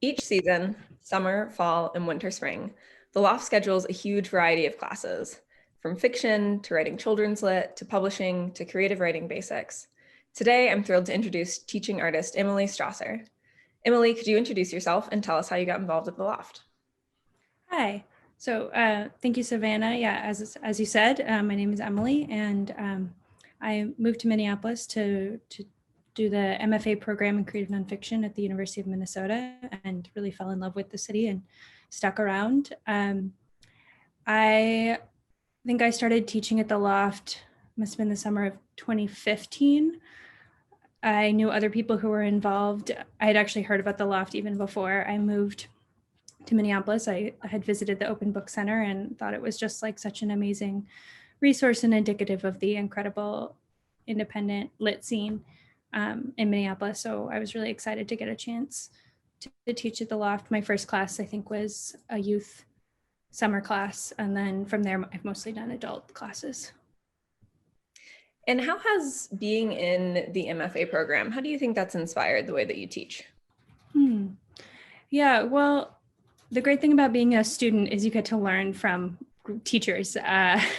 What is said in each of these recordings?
Each season, summer, fall, and winter, spring, the Loft schedules a huge variety of classes, from fiction to writing children's lit to publishing to creative writing basics. Today, I'm thrilled to introduce teaching artist Emily Strasser. Emily, could you introduce yourself and tell us how you got involved with the Loft? Hi. So thank you, Savannah. Yeah, as you said, my name is Emily, and I moved to Minneapolis to do the MFA program in creative nonfiction at the University of Minnesota, and really fell in love with the city and stuck around. I think I started teaching at the Loft, must have been the summer of 2015. I knew other people who were involved. I had actually heard about the Loft even before I moved to Minneapolis. I had visited the Open Book Center and thought it was just like such an amazing resource and indicative of the incredible independent lit scene in Minneapolis. So I was really excited to get a chance to teach at the Loft. My first class, I think, was a youth summer class. And then from there, I've mostly done adult classes. And how has being in the MFA program, how do you think that's inspired the way that you teach? Yeah, well, the great thing about being a student is you get to learn from teachers,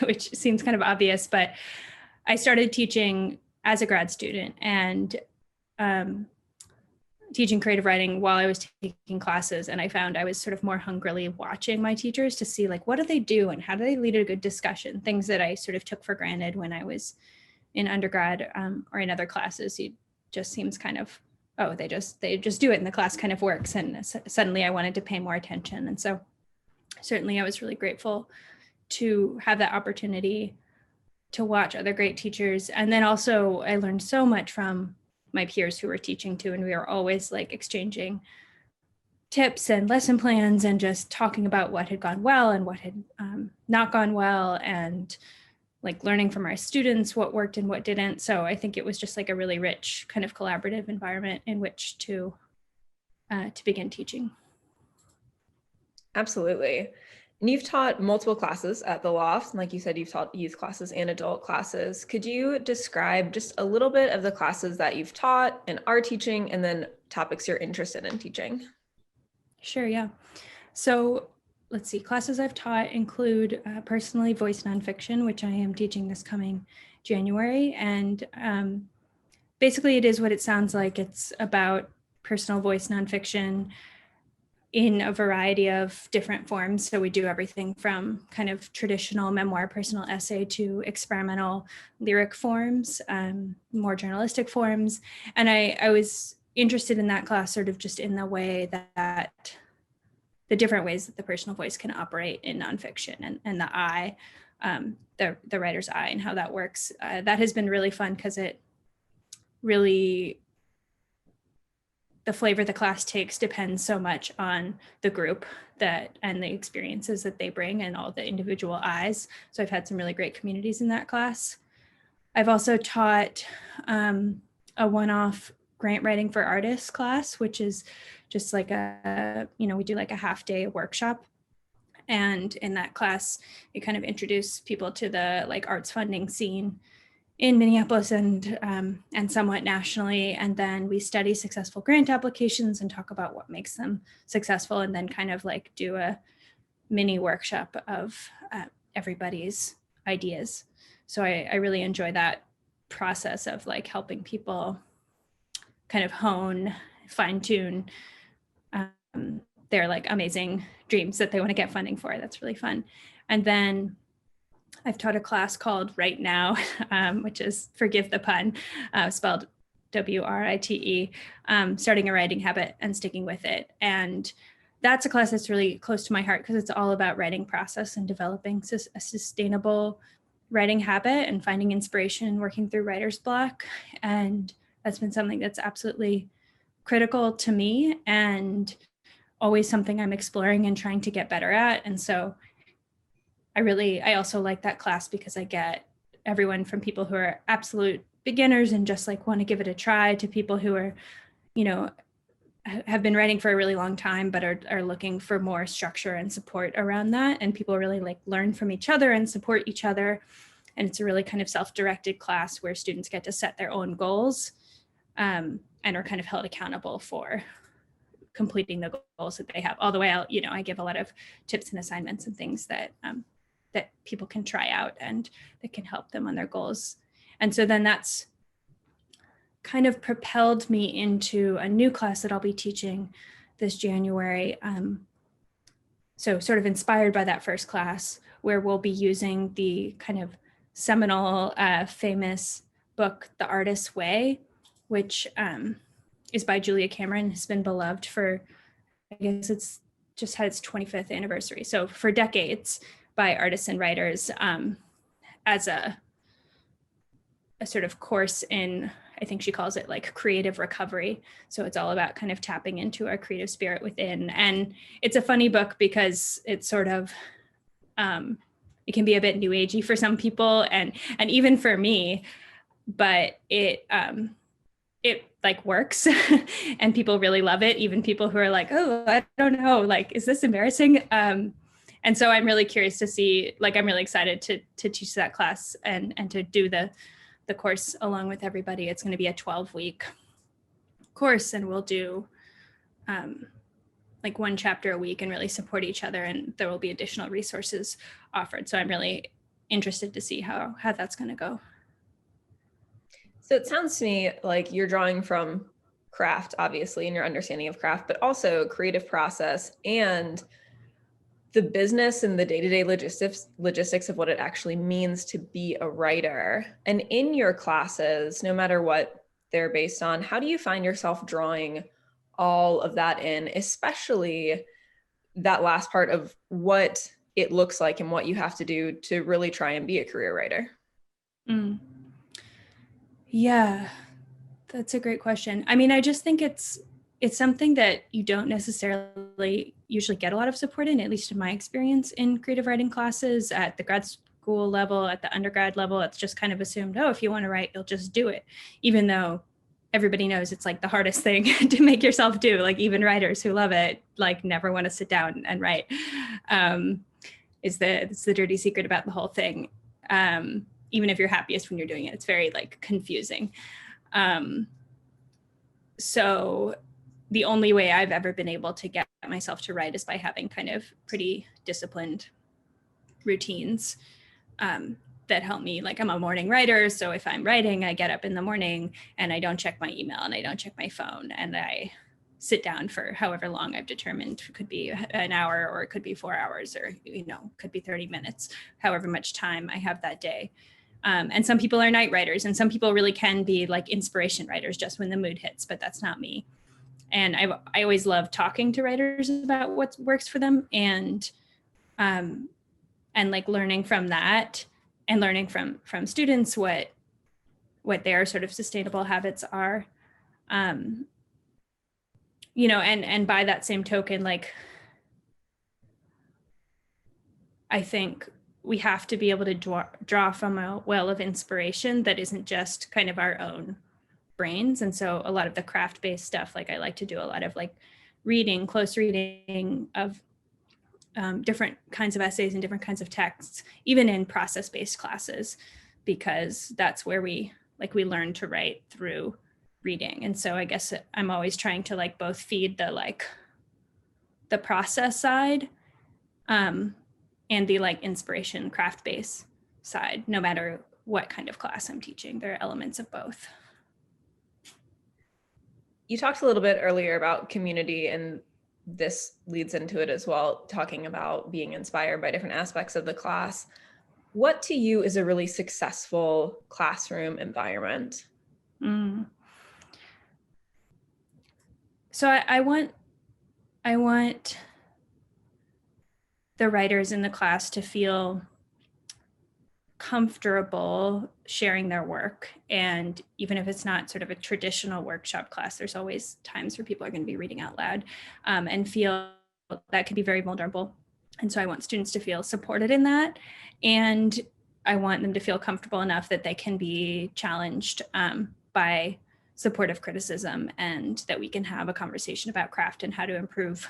which seems kind of obvious, but I started teaching as a grad student and teaching creative writing while I was taking classes. And I found I was sort of more hungrily watching my teachers to see like, what do they do and how do they lead a good discussion? Things that I sort of took for granted when I was in undergrad or in other classes. It just seems kind of, oh, they just do it and the class kind of works. And suddenly I wanted to pay more attention. And so certainly I was really grateful to have that opportunity to watch other great teachers. And then also I learned so much from my peers who were teaching too. And we were always like exchanging tips and lesson plans and just talking about what had gone well and what had not gone well, and like learning from our students what worked and what didn't. So I think it was just like a really rich kind of collaborative environment in which to begin teaching. Absolutely. And you've taught multiple classes at the Loft. Like you said, you've taught youth classes and adult classes. Could you describe just a little bit of the classes that you've taught and are teaching, and then topics you're interested in teaching? Sure, yeah. So let's see, classes I've taught include personally voice nonfiction, which I am teaching this coming January. And basically it is what it sounds like. It's about personal voice nonfiction in a variety of different forms. So we do everything from kind of traditional memoir, personal essay to experimental lyric forms, more journalistic forms. And I was interested in that class sort of just in the way that the different ways that the personal voice can operate in nonfiction and the eye, the writer's eye and how that works. That has been really fun because it really, the flavor the class takes depends so much on the group and the experiences that they bring and all the individual eyes. So I've had some really great communities in that class. I've also taught a one-off grant writing for artists class, which is just like we do like a half-day workshop. And in that class, we kind of introduce people to the like arts funding scene in Minneapolis and somewhat nationally. And then we study successful grant applications and talk about what makes them successful, and then kind of like do a mini workshop of everybody's ideas. So I really enjoy that process of like helping people kind of hone, fine tune their like amazing dreams that they want to get funding for. That's really fun. And then I've taught a class called Right Now, which is, forgive the pun, spelled WRITE, starting a writing habit and sticking with it. And that's a class that's really close to my heart because it's all about writing process and developing a sustainable writing habit and finding inspiration and working through writer's block. And that's been something that's absolutely critical to me and always something I'm exploring and trying to get better at. And so I also like that class because I get everyone from people who are absolute beginners and just like want to give it a try to people who are, have been writing for a really long time, but are looking for more structure and support around that. And people really like learn from each other and support each other. And it's a really kind of self-directed class where students get to set their own goals and are kind of held accountable for completing the goals that they have. All the way out, I give a lot of tips and assignments and things that that people can try out and that can help them on their goals. And so then that's kind of propelled me into a new class that I'll be teaching this January. So sort of inspired by that first class, where we'll be using the kind of seminal, famous book, The Artist's Way, which is by Julia Cameron, has been beloved for, I guess it's just had its 25th anniversary. So for decades, by artists and writers, as a sort of course in, I think she calls it like creative recovery. So it's all about kind of tapping into our creative spirit within. And it's a funny book because it's sort of, it can be a bit new agey for some people and even for me, but it like works and people really love it. Even people who are like, oh, I don't know, like, is this embarrassing? And so I'm really curious to see, like, I'm really excited to teach that class and to do the course along with everybody. It's going to be a 12-week course, and we'll do like one chapter a week and really support each other. And there will be additional resources offered. So I'm really interested to see how that's going to go. So it sounds to me like you're drawing from craft, obviously, and your understanding of craft, but also creative process and the business and the day-to-day logistics of what it actually means to be a writer. And in your classes, no matter what they're based on, how do you find yourself drawing all of that in, especially that last part of what it looks like and what you have to do to really try and be a career writer? Yeah, that's a great question. I mean, I just think it's something that you don't necessarily usually get a lot of support in, at least in my experience in creative writing classes at the grad school level, at the undergrad level. It's just kind of assumed, oh, if you want to write, you'll just do it, even though everybody knows it's like the hardest thing to make yourself do. Like even writers who love it, like never want to sit down and write. It's the dirty secret about the whole thing. Even if you're happiest when you're doing it, it's very like confusing. So the only way I've ever been able to get myself to write is by having kind of pretty disciplined routines that help me. Like I'm a morning writer. So if I'm writing, I get up in the morning and I don't check my email and I don't check my phone and I sit down for however long I've determined. It could be an hour or it could be 4 hours or, could be 30 minutes, however much time I have that day. And some people are night writers and some people really can be like inspiration writers just when the mood hits, but that's not me. And I always love talking to writers about what works for them and like learning from that and learning from students what their sort of sustainable habits are. And by that same token, like, I think we have to be able to draw from a well of inspiration that isn't just kind of our own brains. And so a lot of the craft-based stuff, like I like to do a lot of like close reading of different kinds of essays and different kinds of texts, even in process-based classes, because that's where we learn to write through reading. And so I guess I'm always trying to like both feed the process side and the like inspiration craft-based side, no matter what kind of class I'm teaching. There are elements of both. You talked a little bit earlier about community, and this leads into it as well, talking about being inspired by different aspects of the class. What to you is a really successful classroom environment? So I want the writers in the class to feel comfortable sharing their work. And even if it's not sort of a traditional workshop class, there's always times where people are going to be reading out loud and feel that could be very vulnerable. And so I want students to feel supported in that. And I want them to feel comfortable enough that they can be challenged by supportive criticism and that we can have a conversation about craft and how to improve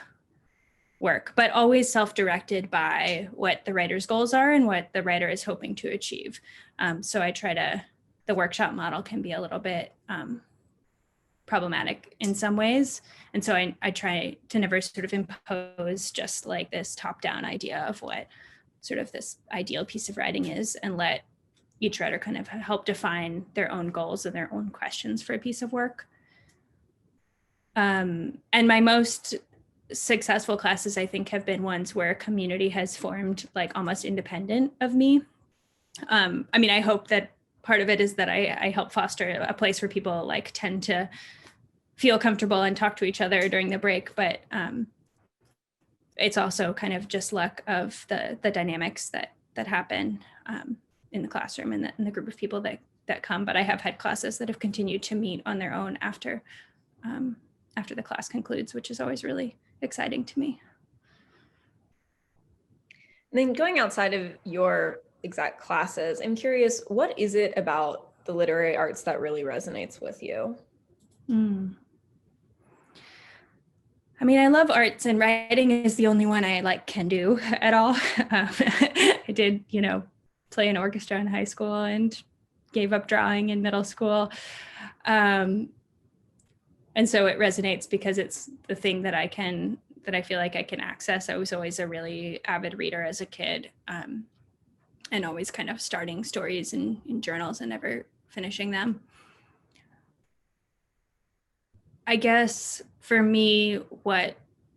work, but always self-directed by what the writer's goals are and what the writer is hoping to achieve. So I try to, the workshop model can be a little bit problematic in some ways. And so I try to never sort of impose just like this top-down idea of what sort of this ideal piece of writing is, and let each writer kind of help define their own goals and their own questions for a piece of work. And my most successful classes, I think, have been ones where a community has formed like almost independent of me. I mean, I hope that part of it is that I help foster a place where people like tend to feel comfortable and talk to each other during the break, but it's also kind of just luck of the dynamics that happen in the classroom and the group of people that come. But I have had classes that have continued to meet on their own after the class concludes, which is always really exciting to me. And then going outside of your exact classes, I'm curious, what is it about the literary arts that really resonates with you? I mean, I love arts, and writing is the only one I like can do at all. I did, play an orchestra in high school and gave up drawing in middle school. And so it resonates because it's the thing that I feel like I can access. I was always a really avid reader as a kid, and always kind of starting stories in journals and never finishing them. I guess for me, what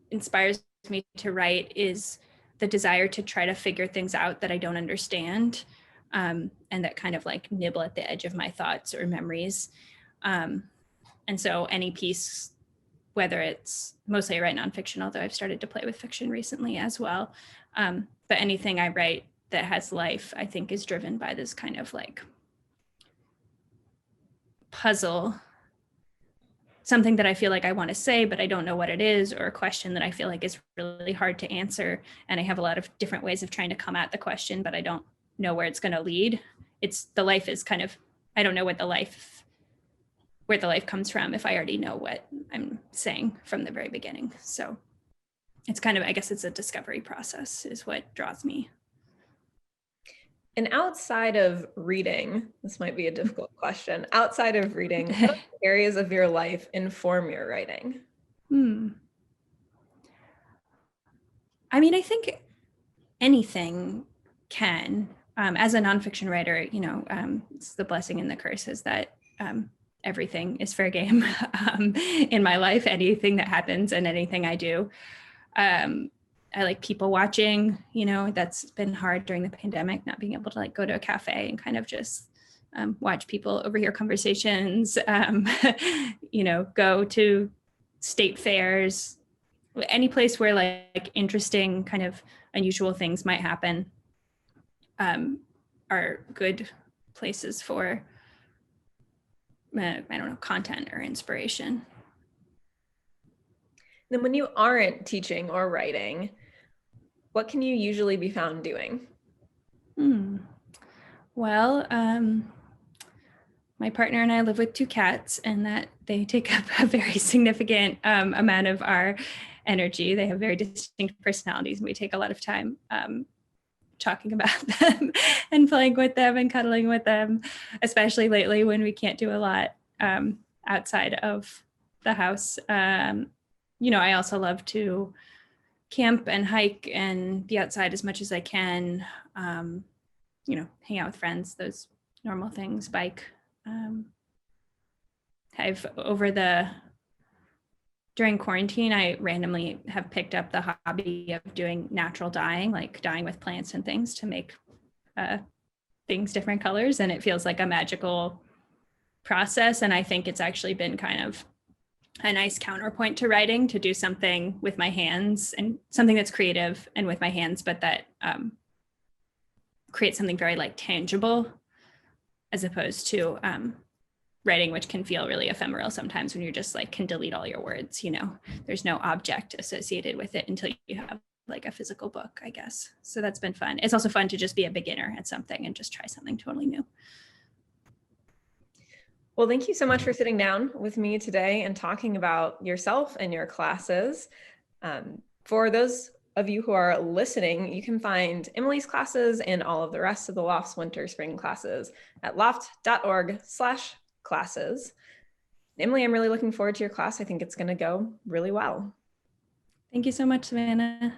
inspires me to write is the desire to try to figure things out that I don't understand, and that kind of like nibble at the edge of my thoughts or memories. And so any piece, whether it's mostly I write nonfiction, although I've started to play with fiction recently as well, but anything I write that has life, I think, is driven by this kind of like puzzle, something that I feel like I want to say, but I don't know what it is, or a question that I feel like is really hard to answer. And I have a lot of different ways of trying to come at the question, but I don't know where it's going to lead. The life is kind of, I don't know where the life comes from if I already know what I'm saying from the very beginning. So it's kind of, I guess it's a discovery process is what draws me. And outside of reading, this might be a difficult question. Outside of reading, what areas of your life inform your writing? I mean, I think anything can. As a nonfiction writer, it's the blessing and the curse is that everything is fair game in my life. Anything that happens and anything I do. I like people watching, that's been hard during the pandemic, not being able to like go to a cafe and kind of just watch people overhear conversations, go to state fairs, any place where like interesting kind of unusual things might happen are good places for, content or inspiration. Then when you aren't teaching or writing, what can you usually be found doing? Well, my partner and I live with 2 cats, and that they take up a very significant amount of our energy. They have very distinct personalities, and we take a lot of time talking about them and playing with them and cuddling with them, especially lately when we can't do a lot outside of the house. I also love to camp and hike and be outside as much as I can, hang out with friends, those normal things, bike. During quarantine, I randomly have picked up the hobby of doing natural dyeing, like dyeing with plants and things to make things different colors. And it feels like a magical process. And I think it's actually been kind of a nice counterpoint to writing, to do something with my hands and something that's creative and with my hands, but that creates something very like tangible, as opposed to writing, which can feel really ephemeral sometimes when you're just like can delete all your words, there's no object associated with it until you have like a physical book, I guess. So that's been fun. It's also fun to just be a beginner at something and just try something totally new. Well, thank you so much for sitting down with me today and talking about yourself and your classes. For those of you who are listening, you can find Emily's classes and all of the rest of the Loft's winter spring classes at loft.org/classes. Emily, I'm really looking forward to your class. I think it's going to go really well. Thank you so much, Savannah.